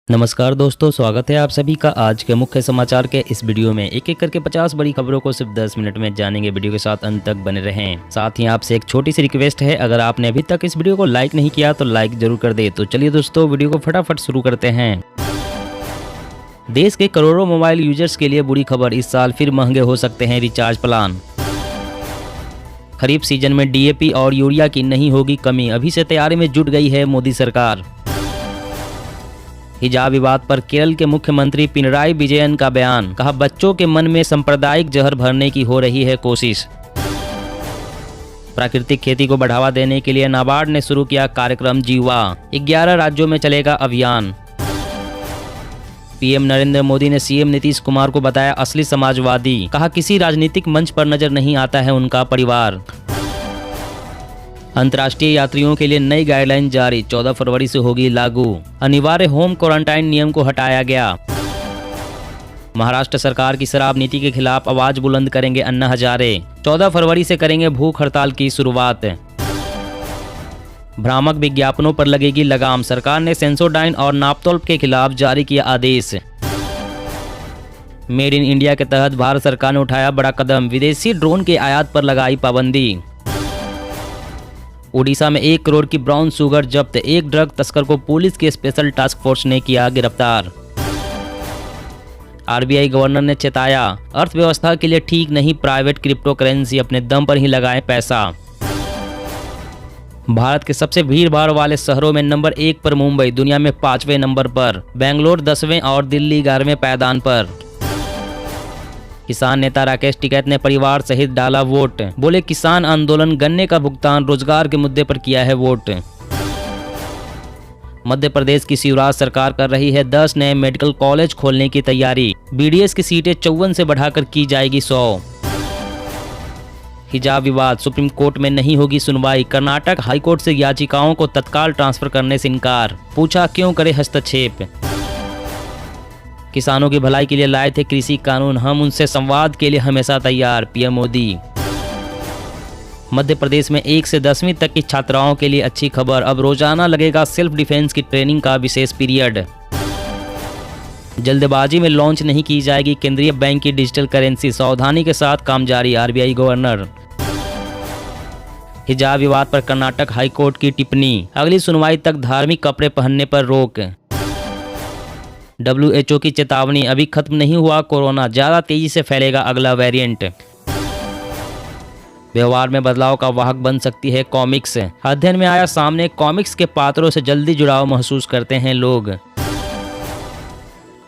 नमस्कार दोस्तों, स्वागत है आप सभी का आज के मुख्य समाचार के इस वीडियो में। एक एक करके 50 बड़ी खबरों को सिर्फ 10 मिनट में जानेंगे। वीडियो के साथ अंत तक बने रहें। साथ ही आपसे एक छोटी सी रिक्वेस्ट है, अगर आपने अभी तक इस वीडियो को लाइक नहीं किया तो लाइक जरूर कर दे। तो चलिए दोस्तों, वीडियो को फटाफट शुरू करते हैं। देश के करोड़ों मोबाइल यूजर्स के लिए बुरी खबर, इस साल फिर महंगे हो सकते हैं रिचार्ज प्लान। खरीफ सीजन में डीएपी और यूरिया की नहीं होगी कमी, अभी से तैयारी में जुट गई है मोदी सरकार। हिजाब विवाद पर केरल के मुख्यमंत्री पिनराई विजयन का बयान, कहा बच्चों के मन में सांप्रदायिक जहर भरने की हो रही है कोशिश। प्राकृतिक खेती को बढ़ावा देने के लिए नाबार्ड ने शुरू किया कार्यक्रम जीवा, 11 राज्यों में चलेगा अभियान। पीएम नरेंद्र मोदी ने सीएम नीतीश कुमार को बताया असली समाजवादी, कहा किसी राजनीतिक मंच पर नजर नहीं आता है उनका परिवार। अंतर्राष्ट्रीय यात्रियों के लिए नई गाइडलाइन जारी, 14 फरवरी से होगी लागू। अनिवार्य होम क्वारंटाइन नियम को हटाया गया। महाराष्ट्र सरकार की शराब नीति के खिलाफ आवाज बुलंद करेंगे अन्ना हजारे, 14 फरवरी से करेंगे भूख हड़ताल की शुरुआत। भ्रामक विज्ञापनों पर लगेगी लगाम, सरकार ने सेंसोडाइन और नापतोल के खिलाफ जारी किया आदेश। मेड इन इंडिया के तहत भारत सरकार ने उठाया बड़ा कदम, विदेशी ड्रोन के आयात पर लगाई पाबंदी। ओडिशा में 1 करोड़ की ब्राउन शुगर जब्त, एक ड्रग तस्कर को पुलिस की स्पेशल टास्क फोर्स ने किया गिरफ्तार। आरबीआई गवर्नर ने चेताया, अर्थव्यवस्था के लिए ठीक नहीं प्राइवेट क्रिप्टो करेंसी, अपने दम पर ही लगाएं पैसा। भारत के सबसे भीड़ भाड़ वाले शहरों में नंबर 1 पर मुंबई, दुनिया में 5वें नंबर पर। बेंगलोर 10वें और दिल्ली 11वें पायदान पर। किसान नेता राकेश टिकैत ने परिवार सहित डाला वोट, बोले किसान आंदोलन, गन्ने का भुगतान, रोजगार के मुद्दे पर किया है वोट। मध्य प्रदेश की शिवराज सरकार कर रही है 10 नए मेडिकल कॉलेज खोलने की तैयारी, बीडीएस की सीटें 54 से बढ़ाकर की जाएगी 100। हिजाब विवाद, सुप्रीम कोर्ट में नहीं होगी सुनवाई, कर्नाटक हाईकोर्ट से याचिकाओं को तत्काल ट्रांसफर करने से इनकार, पूछा क्यों करे हस्तक्षेप। किसानों की भलाई के लिए लाए थे कृषि कानून, हम उनसे संवाद के लिए हमेशा तैयार, पीएम मोदी। मध्य प्रदेश में 1 से 10वीं तक की छात्राओं के लिए अच्छी खबर, अब रोजाना लगेगा सेल्फ डिफेंस की ट्रेनिंग का विशेष पीरियड। जल्दबाजी में लॉन्च नहीं की जाएगी केंद्रीय बैंक की डिजिटल करेंसी, सावधानी के साथ काम जारी, आरबीआई गवर्नर। हिजाब विवाद पर कर्नाटक हाईकोर्ट की टिप्पणी, अगली सुनवाई तक धार्मिक कपड़े पहनने पर रोक। WHO की चेतावनी, अभी खत्म नहीं हुआ कोरोना, ज्यादा तेजी से फैलेगा अगला वेरिएंट। व्यवहार में बदलाव का वाहक बन सकती है कॉमिक्स, अध्ययन में आया सामने कॉमिक्स के पात्रों से जल्दी जुड़ाव महसूस करते हैं लोग।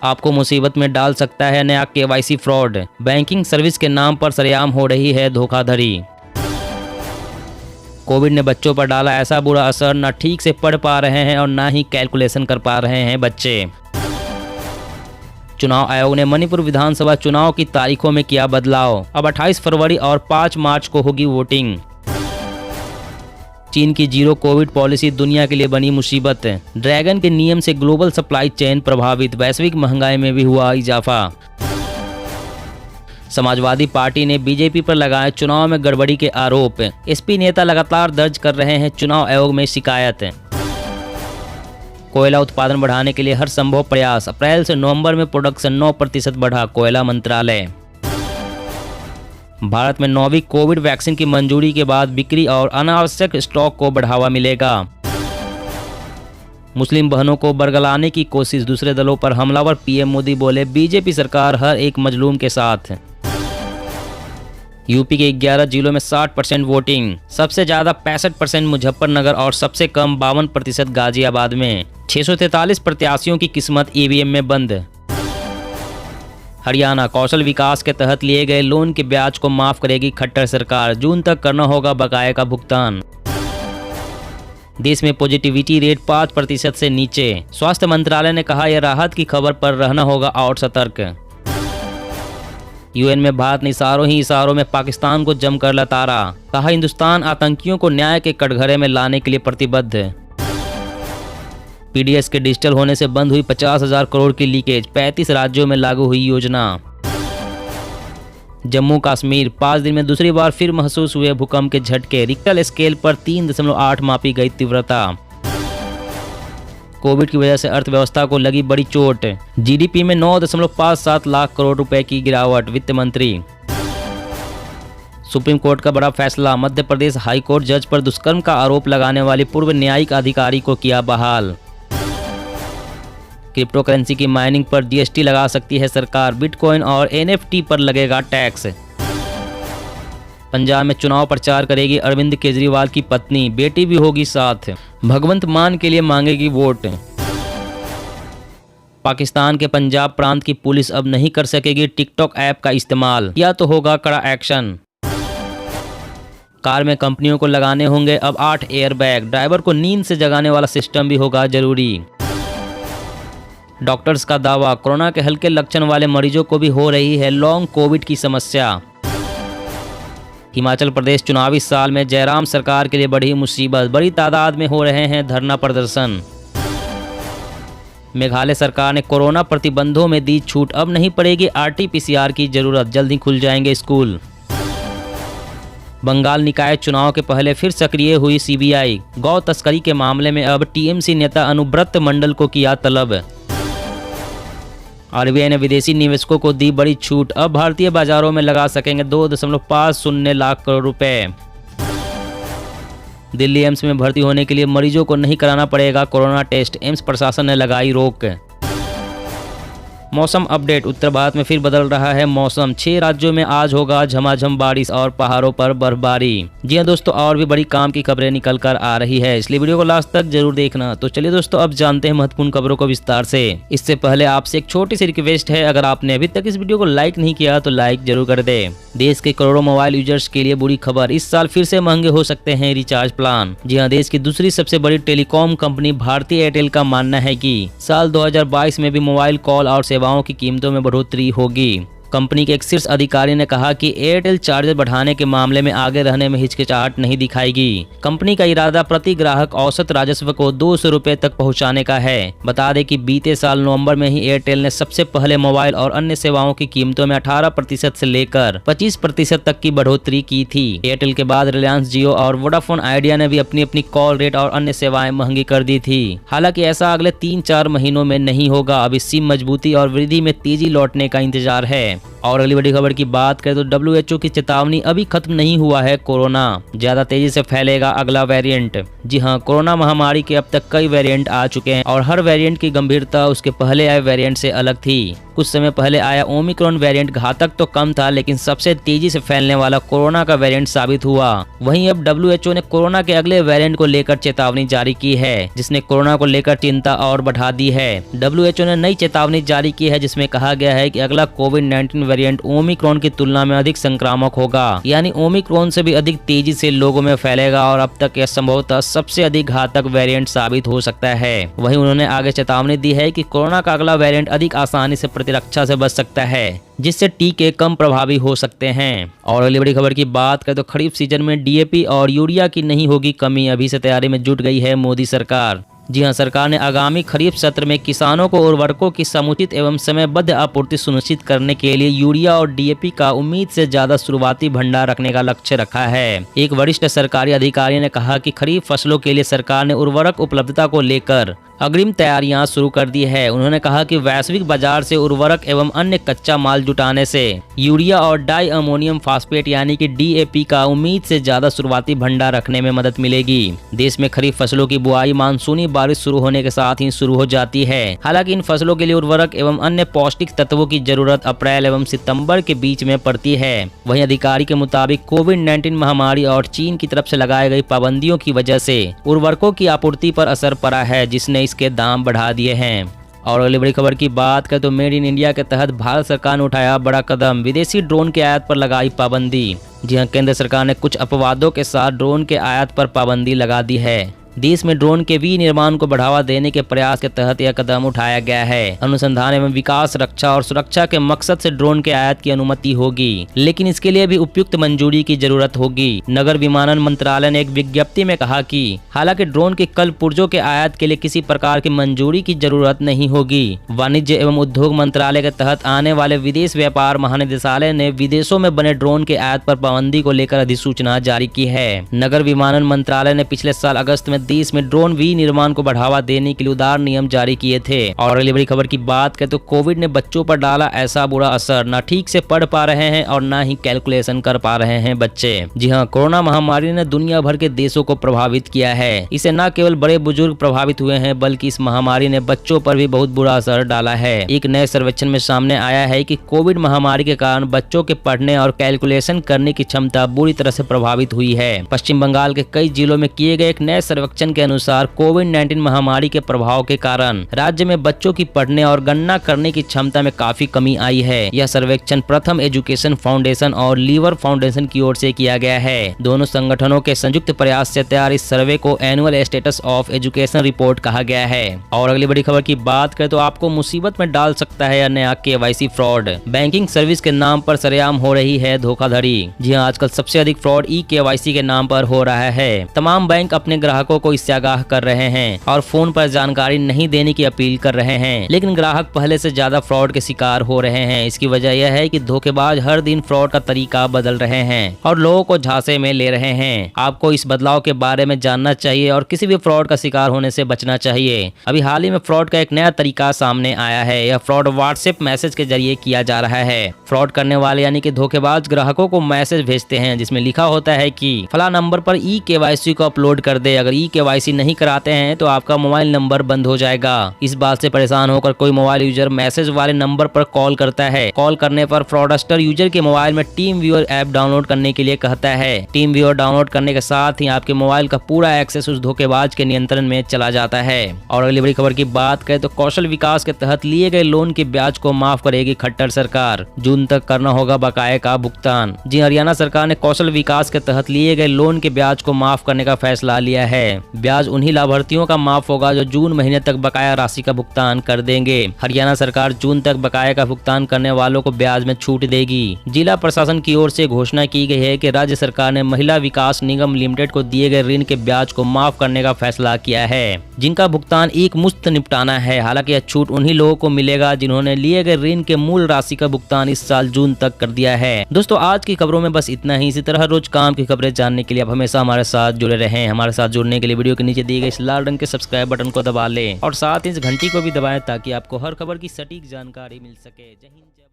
आपको मुसीबत में डाल सकता है नया KYC फ्रॉड, बैंकिंग सर्विस के नाम पर सरेआम हो रही है धोखाधड़ी। कोविड ने बच्चों पर डाला ऐसा बुरा असर, न ठीक से पढ़ पा रहे हैं और न ही कैलकुलेशन कर पा रहे हैं बच्चे। चुनाव आयोग ने मणिपुर विधानसभा चुनाव की तारीखों में किया बदलाव, अब 28 फरवरी और 5 मार्च को होगी वोटिंग। चीन की जीरो कोविड पॉलिसी दुनिया के लिए बनी मुसीबत, ड्रैगन के नियम से ग्लोबल सप्लाई चेन प्रभावित, वैश्विक महंगाई में भी हुआ इजाफा। समाजवादी पार्टी ने बीजेपी पर लगाए चुनाव में गड़बड़ी के आरोप, एसपी नेता लगातार दर्ज कर रहे हैं चुनाव आयोग में शिकायत। कोयला उत्पादन बढ़ाने के लिए हर संभव प्रयास, अप्रैल से नवंबर में प्रोडक्शन 9% बढ़ा, कोयला मंत्रालय। भारत में 9वीं कोविड वैक्सीन की मंजूरी के बाद बिक्री और अनावश्यक स्टॉक को बढ़ावा मिलेगा। मुस्लिम बहनों को बरगलाने की कोशिश, दूसरे दलों पर हमलावर, पीएम मोदी बोले बीजेपी सरकार हर एक मजलूम के साथ। यूपी के 11 जिलों में 60% वोटिंग, सबसे ज्यादा 65% मुजफ्फरनगर और सबसे कम 52% गाजियाबाद में। 643 प्रत्याशियों की किस्मत ईवीएम में बंद। हरियाणा कौशल विकास के तहत लिए गए लोन के ब्याज को माफ करेगी खट्टर सरकार, जून तक करना होगा बकाये का भुगतान। देश में पॉजिटिविटी रेट 5% से नीचे, स्वास्थ्य मंत्रालय ने कहा यह राहत की खबर पर रहना होगा और सतर्क। यूएन में भारत ने इशारों ही इशारों में पाकिस्तान को जमकर लताड़ा, कहा हिंदुस्तान आतंकियों को न्याय के कटघरे में लाने के लिए प्रतिबद्ध। पीडीएस के डिजिटल होने से बंद हुई 50,000 करोड़ की लीकेज, 35 राज्यों में लागू हुई योजना। जम्मू कश्मीर 5 दिन में दूसरी बार फिर महसूस हुए भूकंप के झटके, रिक्टर स्केल पर 3.8 मापी गई तीव्रता। कोविड की वजह से अर्थव्यवस्था को लगी बड़ी चोट। जीडीपी में 9.57 लाख करोड़ रुपए की गिरावट। वित्त मंत्री। सुप्रीम कोर्ट का बड़ा फैसला, मध्य प्रदेश हाई कोर्ट जज पर दुष्कर्म का आरोप लगाने वाले पूर्व न्यायिक अधिकारी को किया बहाल। क्रिप्टो करेंसी की माइनिंग पर जीएसटी लगा सकती है सरकार, बिटकॉइन और एनएफटी पर लगेगा टैक्स। पंजाब में चुनाव प्रचार करेगी अरविंद केजरीवाल की पत्नी, बेटी भी होगी साथ। भगवंत मान के लिए मांगेगी वोट। पाकिस्तान के पंजाब प्रांत की पुलिस अब नहीं कर सकेगी टिकटॉक ऐप का इस्तेमाल, या तो होगा कड़ा एक्शन। कार में कंपनियों को लगाने होंगे अब 8 एयरबैग, ड्राइवर को नींद से जगाने वाला सिस्टम भी होगा जरूरी। डॉक्टर्स का दावा, कोरोना के हल्के लक्षण वाले मरीजों को भी हो रही है लॉन्ग कोविड की समस्या। हिमाचल प्रदेश चुनावी साल में जयराम सरकार के लिए बड़ी मुसीबत, बड़ी तादाद में हो रहे हैं धरना प्रदर्शन। मेघालय सरकार ने कोरोना प्रतिबंधों में दी छूट, अब नहीं पड़ेगी आरटी-पीसीआर की जरूरत, जल्द ही खुल जाएंगे स्कूल। बंगाल निकाय चुनाव के पहले फिर सक्रिय हुई सीबीआई, गौ तस्करी के मामले में अब टीएमसी नेता अनुब्रत मंडल को किया तलब। आरबीआई ने विदेशी निवेशकों को दी बड़ी छूट, अब भारतीय बाजारों में लगा सकेंगे 2.50 लाख करोड़ रुपए। दिल्ली एम्स में भर्ती होने के लिए मरीजों को नहीं कराना पड़ेगा कोरोना टेस्ट, एम्स प्रशासन ने लगाई रोक। मौसम अपडेट, उत्तर भारत में फिर बदल रहा है मौसम, 6 राज्यों में आज होगा झमाझम बारिश और पहाड़ों पर बर्फबारी। जी हां दोस्तों, और भी बड़ी काम की खबरें निकल कर आ रही है, इसलिए वीडियो को लास्ट तक जरूर देखना। तो चलिए दोस्तों, अब जानते हैं महत्वपूर्ण खबरों को विस्तार से। इससे पहले आपसे एक छोटी सी रिक्वेस्ट है, अगर आपने अभी तक इस वीडियो को लाइक नहीं किया तो लाइक जरूर कर दे। देश के करोड़ों मोबाइल यूजर्स के लिए बुरी खबर, इस साल फिर से महंगे हो सकते हैं रिचार्ज प्लान। जी हाँ, देश की दूसरी सबसे बड़ी टेलीकॉम कंपनी भारतीय एयरटेल का मानना है कि साल 2022 में भी मोबाइल कॉल और सेवाओं की कीमतों में बढ़ोतरी होगी। कंपनी के एक शीर्ष अधिकारी ने कहा कि एयरटेल चार्जर बढ़ाने के मामले में आगे रहने में हिचकिचाहट नहीं दिखाएगी। कंपनी का इरादा प्रति ग्राहक औसत राजस्व को 200 रुपए तक पहुंचाने का है। बता दें कि बीते साल नवंबर में ही एयरटेल ने सबसे पहले मोबाइल और अन्य सेवाओं की कीमतों में 18% से लेकर 25% तक की बढ़ोतरी की थी। एयरटेल के बाद रिलायंस जियो और वोडाफोन आइडिया ने भी अपनी अपनी कॉल रेट और अन्य सेवाएं महंगी कर दी थी। हालांकि ऐसा अगले 3-4 महीनों में नहीं होगा, अभी सिम मजबूती और वृद्धि में तेजी लौटने का इंतजार है। और अगली बड़ी खबर की बात करें तो WHO की चेतावनी, अभी खत्म नहीं हुआ है कोरोना, ज्यादा तेजी से फैलेगा अगला वेरिएंट। जी हां, कोरोना महामारी के अब तक कई वेरिएंट आ चुके हैं और हर वेरिएंट की गंभीरता उसके पहले आए वेरिएंट से अलग थी। कुछ समय पहले आया ओमिक्रॉन वेरिएंट घातक तो कम था, लेकिन सबसे तेजी से फैलने वाला कोरोना का वेरिएंट साबित हुआ। वहीं अब WHO ने कोरोना के अगले वेरिएंट को लेकर चेतावनी जारी की है, जिसने कोरोना को लेकर चिंता और बढ़ा दी है। WHO ने नई चेतावनी जारी की है, जिसमें कहा गया है कि अगला कोविड-19 वेरिएंट ओमिक्रॉन की तुलना में अधिक संक्रामक होगा, यानी ओमिक्रॉन से भी अधिक तेजी से लोगों में फैलेगा और अब तक यह संभवतः सबसे अधिक घातक वेरिएंट साबित हो सकता है। वहीं उन्होंने आगे चेतावनी दी है कि कोरोना का अगला वेरिएंट अधिक आसानी से प्रतिरक्षा से बच सकता है, जिससे टीके कम प्रभावी हो सकते हैं। और अगली बड़ी खबर की बात करें तो खरीफ सीजन में डीएपी और यूरिया की नहीं होगी कमी, अभी से तैयारी में जुट गई है मोदी सरकार। जी हां, सरकार ने आगामी खरीफ सत्र में किसानों को उर्वरकों की समुचित एवं समयबद्ध आपूर्ति सुनिश्चित करने के लिए यूरिया और डीएपी का उम्मीद से ज्यादा शुरुआती भंडार रखने का लक्ष्य रखा है। एक वरिष्ठ सरकारी अधिकारी ने कहा कि खरीफ फसलों के लिए सरकार ने उर्वरक उपलब्धता को लेकर अग्रिम तैयारियां शुरू कर दी है। उन्होंने कहा कि वैश्विक बाजार से उर्वरक एवं अन्य कच्चा माल जुटाने से यूरिया और डाई अमोनियम फास्फेट यानी कि डीएपी का उम्मीद से ज्यादा शुरुआती भंडार रखने में मदद मिलेगी। देश में खरीफ फसलों की बुआई मानसूनी बारिश शुरू होने के साथ ही शुरू हो जाती है। हालांकि इन फसलों के लिए उर्वरक एवं अन्य पौष्टिक तत्वों की जरूरत अप्रैल एवं सितंबर के बीच में पड़ती है। वहीं अधिकारी के मुताबिक कोविड-19 महामारी और चीन की तरफ से लगाई गई पाबंदियों की वजह से उर्वरकों की आपूर्ति पर असर पड़ा है, जिसने इसके दाम बढ़ा दिए हैं। और अगली बड़ी खबर की बात करें तो मेड इन इंडिया के तहत भारत सरकार ने उठाया बड़ा कदम, विदेशी ड्रोन के आयात पर लगाई पाबंदी। जी हां, केंद्र सरकार ने कुछ अपवादों के साथ ड्रोन के आयात पर पाबंदी लगा दी है। देश में ड्रोन के विनिर्माण को बढ़ावा देने के प्रयास के तहत यह कदम उठाया गया है। अनुसंधान एवं विकास, रक्षा और सुरक्षा के मकसद से ड्रोन के आयात की अनुमति होगी, लेकिन इसके लिए भी उपयुक्त मंजूरी की जरूरत होगी। नगर विमानन मंत्रालय ने एक विज्ञप्ति में कहा कि हालांकि ड्रोन के कल पुर्जों के आयात के लिए किसी प्रकार की मंजूरी की जरूरत नहीं होगी। वाणिज्य एवं उद्योग मंत्रालय के तहत आने वाले विदेश व्यापार महानिदेशालय ने विदेशों में बने ड्रोन के आयात पर पाबंदी को लेकर अधिसूचना जारी की है। नगर विमानन मंत्रालय ने पिछले साल अगस्त में में देश में ड्रोन विनिर्माण को बढ़ावा देने के लिए उदार नियम जारी किए थे। और अगली बड़ी खबर की बात करें तो कोविड ने बच्चों पर डाला ऐसा बुरा असर, न ठीक से पढ़ पा रहे हैं और न ही कैलकुलेशन कर पा रहे हैं बच्चे। जी हाँ, कोरोना महामारी ने दुनिया भर के देशों को प्रभावित किया है। इसे न केवल बड़े बुजुर्ग प्रभावित हुए हैं बल्कि इस महामारी ने बच्चों पर भी बहुत बुरा असर डाला है। एक नए सर्वेक्षण में सामने आया है कि कोविड महामारी के कारण बच्चों के पढ़ने और कैलकुलेशन करने की क्षमता बुरी तरह से प्रभावित हुई है। पश्चिम बंगाल के कई जिलों में किए गए एक नए सर्वेक्षण के अनुसार कोविड-19 महामारी के प्रभाव के कारण राज्य में बच्चों की पढ़ने और गणना करने की क्षमता में काफी कमी आई है। यह सर्वेक्षण प्रथम एजुकेशन फाउंडेशन और लीवर फाउंडेशन की ओर से किया गया है। दोनों संगठनों के संयुक्त प्रयास से तैयार इस सर्वे को annual status of education report कहा गया है। और अगली बड़ी खबर की बात करें तो आपको मुसीबत में डाल सकता है यह नया केवाईसी फ्रॉड। बैंकिंग सर्विस के नाम पर सरेआम हो रही है धोखाधड़ी। जी हाँ, आजकल सबसे अधिक फ्रॉड केवाईसी के नाम पर हो रहा है। तमाम बैंक अपने ग्राहकों को इससे आगाह कर रहे हैं और फोन पर जानकारी नहीं देने की अपील कर रहे हैं, लेकिन ग्राहक पहले से ज्यादा फ्रॉड के शिकार हो रहे हैं। इसकी वजह यह है कि धोखेबाज हर दिन फ्रॉड का तरीका बदल रहे हैं और लोगों को झांसे में ले रहे हैं। आपको इस बदलाव के बारे में जानना चाहिए और किसी भी फ्रॉड का शिकार होने से बचना चाहिए। अभी हाल ही में फ्रॉड का एक नया तरीका सामने आया है। यह फ्रॉड व्हाट्सएप मैसेज के जरिए किया जा रहा है। फ्रॉड करने वाले यानी कि धोखेबाज ग्राहकों को मैसेज भेजते हैं जिसमें लिखा होता है कि फला नंबर पर केवाईसी को अपलोड कर दे। अगर केवाईसी नहीं कराते हैं तो आपका मोबाइल नंबर बंद हो जाएगा। इस बात से परेशान होकर कोई मोबाइल यूजर मैसेज वाले नंबर पर कॉल करता है। कॉल करने पर फ्रॉडस्टर यूजर के मोबाइल में टीम व्यूअर ऐप डाउनलोड करने के लिए कहता है। टीम व्यूअर डाउनलोड करने के साथ ही आपके मोबाइल का पूरा एक्सेस उस धोखेबाज के नियंत्रण में चला जाता है। और अगली बड़ी खबर की बात करें तो कौशल विकास के तहत लिए गए लोन के ब्याज को माफ करेगी खट्टर सरकार। जून तक करना होगा बकाये का भुगतान। जी, हरियाणा सरकार ने कौशल विकास के तहत लिए गए लोन के ब्याज को माफ करने का फैसला लिया है। ब्याज उन्हीं लाभार्थियों का माफ होगा जो जून महीने तक बकाया राशि का भुगतान कर देंगे। हरियाणा सरकार जून तक बकाया का भुगतान करने वालों को ब्याज में छूट देगी। जिला प्रशासन की ओर से घोषणा की गई है कि राज्य सरकार ने महिला विकास निगम लिमिटेड को दिए गए ऋण के ब्याज को माफ करने का फैसला किया है, जिनका भुगतान एक मुश्त निपटाना है। हालांकि यह छूट उन्हीं लोगों को मिलेगा जिन्होंने लिए गए ऋण के मूल राशि का भुगतान इस साल जून तक कर दिया है। दोस्तों, आज की खबरों में बस इतना ही। इसी तरह रोज काम की खबरें जानने के लिए आप हमेशा हमारे साथ जुड़े रहें। हमारे साथ जुड़ने के लिए वीडियो के नीचे दिए गए इस लाल रंग के सब्सक्राइब बटन को दबा लें और साथ ही इस घंटी को भी दबाएं ताकि आपको हर खबर की सटीक जानकारी मिल सके। जय हिंद।